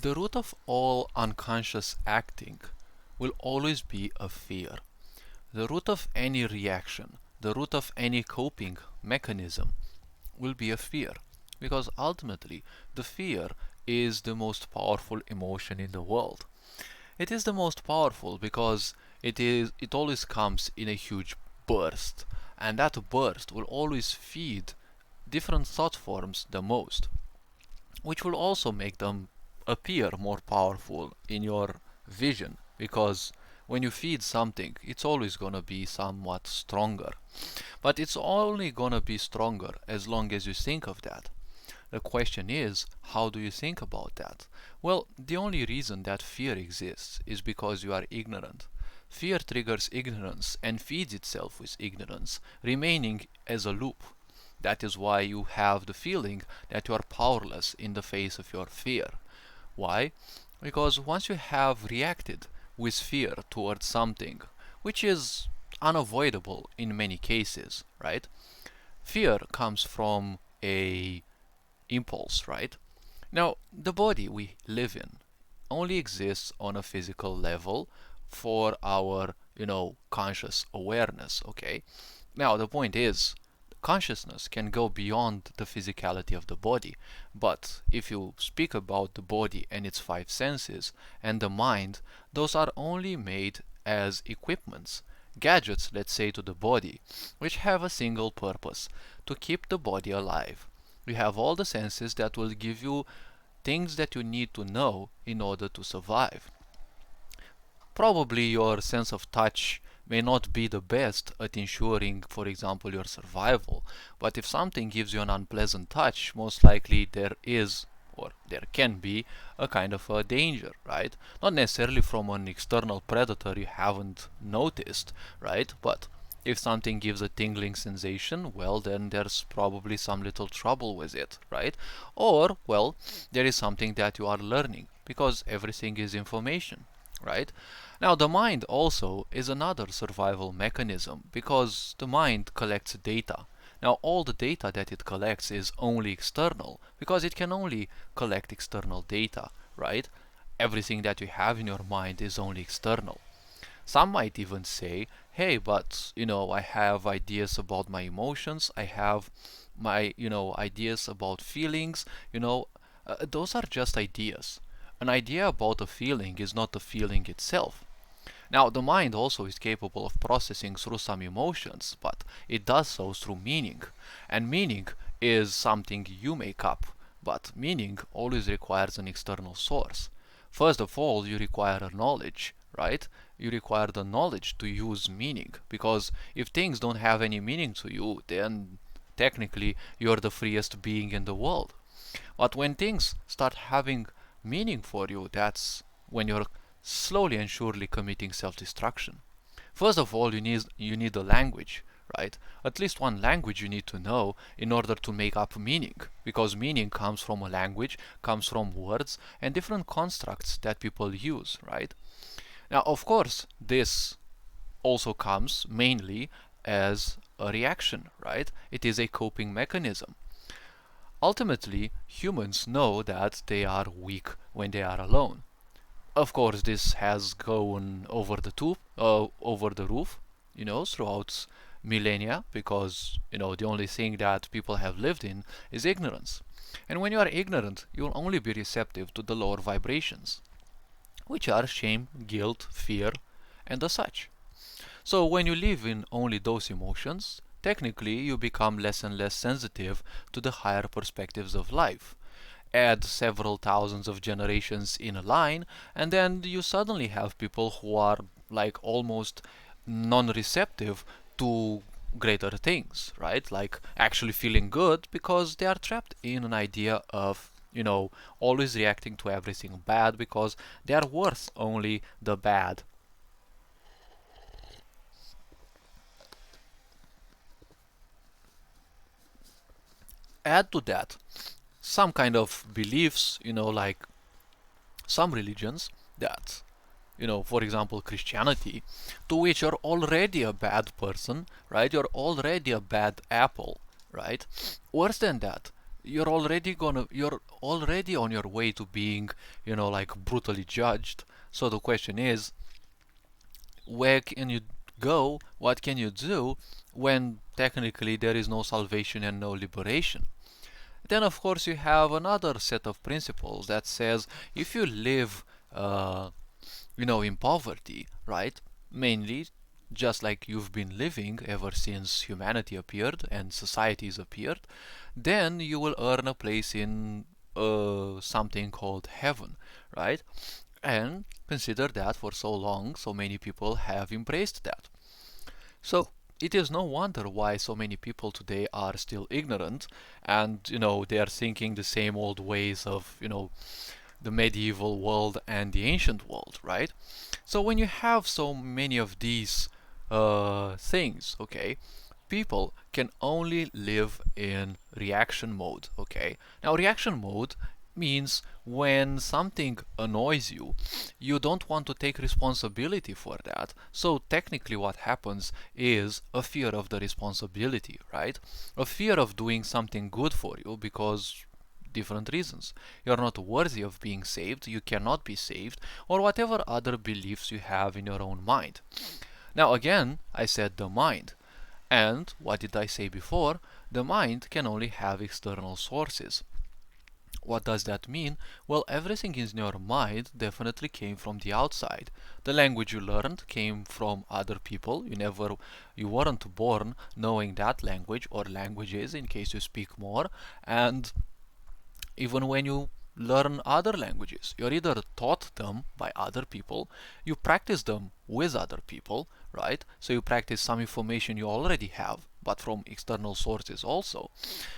The root of all unconscious acting will always be a fear. The root of any reaction, the root of any coping mechanism will be a fear. Because ultimately, the fear is the most powerful emotion in the world. It is the most powerful because it always comes in a huge burst, and that burst will always feed different thought forms the most, which will also make them appear more powerful in your vision, because when you feed something, it's always going to be somewhat stronger. But it's only going to be stronger as long as you think of that. The question is, how do you think about that? Well, the only reason that fear exists is because you are ignorant. Fear triggers ignorance and feeds itself with ignorance, remaining as a loop. That is why you have the feeling that you are powerless in the face of your fear. Why? Because once you have reacted with fear towards something, which is unavoidable in many cases, right? Fear comes from a impulse, right? Now, the body we live in only exists on a physical level for our, conscious awareness, okay? Now, the point is, consciousness can go beyond the physicality of the body, but if you speak about the body and its five senses and the mind, those are only made as equipments, gadgets, let's say, to the body, which have a single purpose: to keep the body alive. You have all the senses that will give you things that you need to know in order to survive. Probably your sense of touch may not be the best at ensuring, for example, your survival, but if something gives you an unpleasant touch, most likely there is, or there can be, a kind of a danger, right? Not necessarily from an external predator you haven't noticed, right? But if something gives a tingling sensation, well, then there's probably some little trouble with it, right? Or, well, there is something that you are learning, because everything is information, right? Now, the mind also is another survival mechanism, because the mind collects data. Now, all the data that it collects is only external, because it can only collect external data, right? Everything that you have in your mind is only external. Some might even say, hey, but I have ideas about my emotions, I have my ideas about feelings, those are just ideas. An idea about a feeling is not the feeling itself. Now, the mind also is capable of processing through some emotions, but it does so through meaning. And meaning is something you make up, but meaning always requires an external source. First of all, you require a knowledge, right? You require the knowledge to use meaning, because if things don't have any meaning to you, then technically you're the freest being in the world. But when things start having meaning for you, that's when you're slowly and surely committing self-destruction. First of all, you need a language, right? At least one language you need to know in order to make up meaning, because meaning comes from a language, comes from words and different constructs that people use, right? Now, of course, this also comes mainly as a reaction, right? It is a coping mechanism. Ultimately, humans know that they are weak when they are alone. Of course, this has gone over the roof, throughout millennia, because the only thing that people have lived in is ignorance. And when you are ignorant, you will only be receptive to the lower vibrations, which are shame, guilt, fear, and the such. So when you live in only those emotions, technically you become less and less sensitive to the higher perspectives of life. Add several thousands of generations in a line, and then you suddenly have people who are like almost non-receptive to greater things, right? Like actually feeling good because they are trapped in an idea of, always reacting to everything bad because they are worth only the bad. Add to that some kind of beliefs, like some religions that, for example, Christianity, to which you're already a bad person, right? You're already a bad apple, right? Worse than that, you're already on your way to being, like brutally judged. So the question is, where can you go? What can you do when technically there is no salvation and no liberation? Then, of course, you have another set of principles that says if you live, in poverty, right? Mainly, just like you've been living ever since humanity appeared and societies appeared, then you will earn a place in something called heaven, right? And consider that for so long, so many people have embraced that. So it is no wonder why so many people today are still ignorant and, they are thinking the same old ways of, the medieval world and the ancient world, right? So when you have so many of these things, okay, people can only live in reaction mode, okay? Now, reaction mode means when something annoys you, you don't want to take responsibility for that. So technically what happens is a fear of the responsibility, right? A fear of doing something good for you because different reasons. You're not worthy of being saved, you cannot be saved, or whatever other beliefs you have in your own mind. Now again, I said the mind. And what did I say before? The mind can only have external sources. What does that mean? Well, everything in your mind definitely came from the outside. The language you learned came from other people. You weren't born knowing that language or languages in case you speak more. And even when you learn other languages, you're either taught them by other people, you practice them with other people, right? So you practice some information you already have, but from external sources also.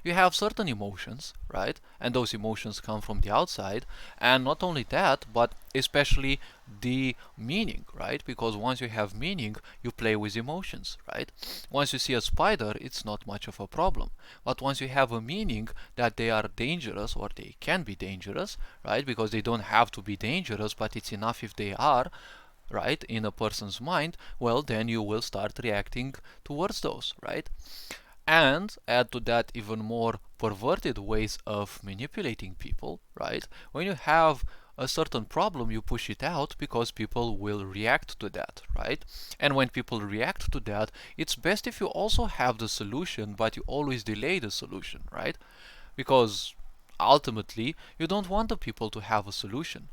You have certain emotions, right? And those emotions come from the outside. And not only that, but especially the meaning, right? Because once you have meaning, you play with emotions, right? Once you see a spider, it's not much of a problem. But once you have a meaning that they are dangerous or they can be dangerous, right? Because they don't have to be dangerous, but it's enough if they are, right, in a person's mind, well, then you will start reacting towards those, right? And add to that even more perverted ways of manipulating people, right? When you have a certain problem, you push it out because people will react to that, right? And when people react to that, it's best if you also have the solution, but you always delay the solution, right? Because ultimately, you don't want the people to have a solution.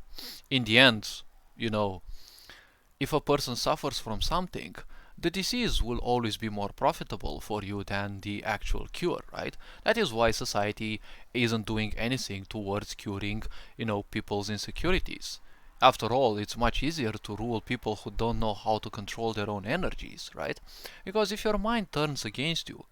In the end, you know, if a person suffers from something, the disease will always be more profitable for you than the actual cure, right? That is why society isn't doing anything towards curing, people's insecurities. After all, it's much easier to rule people who don't know how to control their own energies, right? Because if your mind turns against you,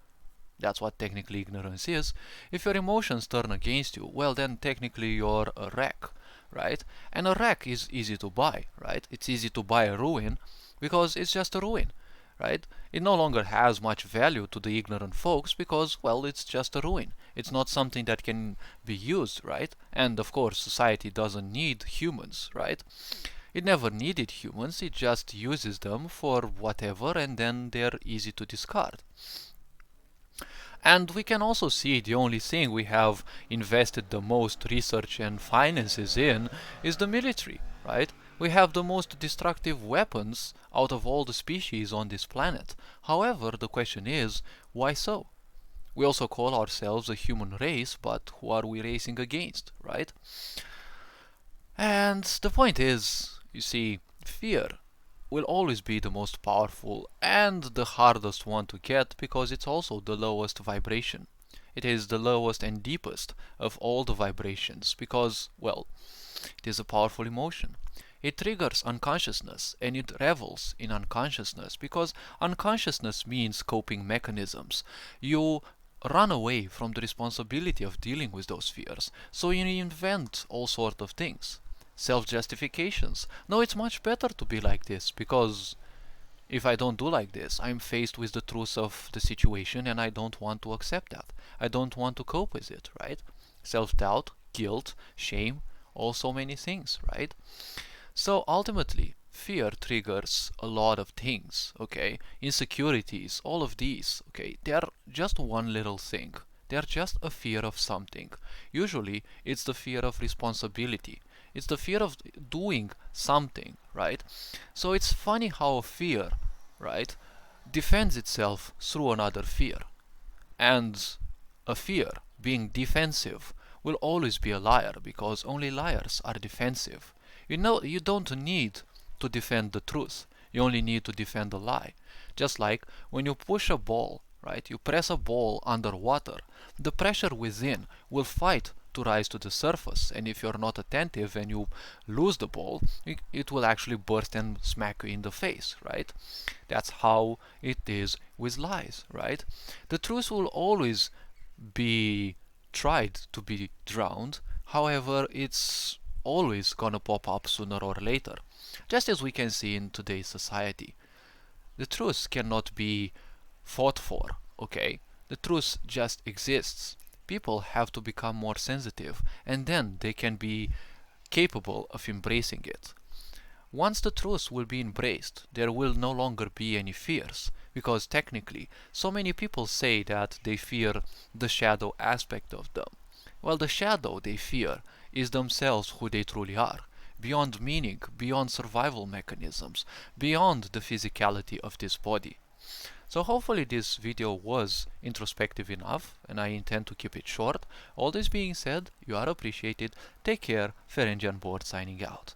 that's what technically ignorance is. If your emotions turn against you, well, then technically you're a wreck, right? And a wreck is easy to buy, right? It's easy to buy a ruin because it's just a ruin, right? It no longer has much value to the ignorant folks because, well, it's just a ruin. It's not something that can be used, right? And of course, society doesn't need humans, right? It never needed humans, it just uses them for whatever and then they're easy to discard. And we can also see the only thing we have invested the most research and finances in is the military, right? We have the most destructive weapons out of all the species on this planet. However, the question is, why so? We also call ourselves a human race, but who are we racing against, right? And the point is, you see, fear will always be the most powerful and the hardest one to get because it's also the lowest vibration. It is the lowest and deepest of all the vibrations because, well, it is a powerful emotion. It triggers unconsciousness and it revels in unconsciousness because unconsciousness means coping mechanisms. You run away from the responsibility of dealing with those fears, so you invent all sorts of things. Self-justifications. No, it's much better to be like this because if I don't do like this, I'm faced with the truth of the situation and I don't want to accept that. I don't want to cope with it, right? Self-doubt, guilt, shame, all so many things, right? So ultimately, fear triggers a lot of things, okay? Insecurities, all of these, okay? They are just one little thing. They are just a fear of something. Usually, it's the fear of responsibility. It's the fear of doing something, right? So it's funny how a fear, right, defends itself through another fear. And a fear, being defensive, will always be a liar because only liars are defensive. You know, you don't need to defend the truth. You only need to defend a lie. Just like when you push a ball, right? You press a ball underwater, the pressure within will fight to rise to the surface, and if you're not attentive and you lose the ball, it will actually burst and smack you in the face, right? That's how it is with lies, right? The truth will always be tried to be drowned, however, it's always gonna pop up sooner or later, just as we can see in today's society. The truth cannot be fought for, okay? The truth just exists. People have to become more sensitive, and then they can be capable of embracing it. Once the truth will be embraced, there will no longer be any fears, because technically, so many people say that they fear the shadow aspect of them. Well, the shadow they fear is themselves who they truly are, beyond meaning, beyond survival mechanisms, beyond the physicality of this body. So hopefully this video was introspective enough, and I intend to keep it short. All this being said, you are appreciated. Take care. Ferengi on board signing out.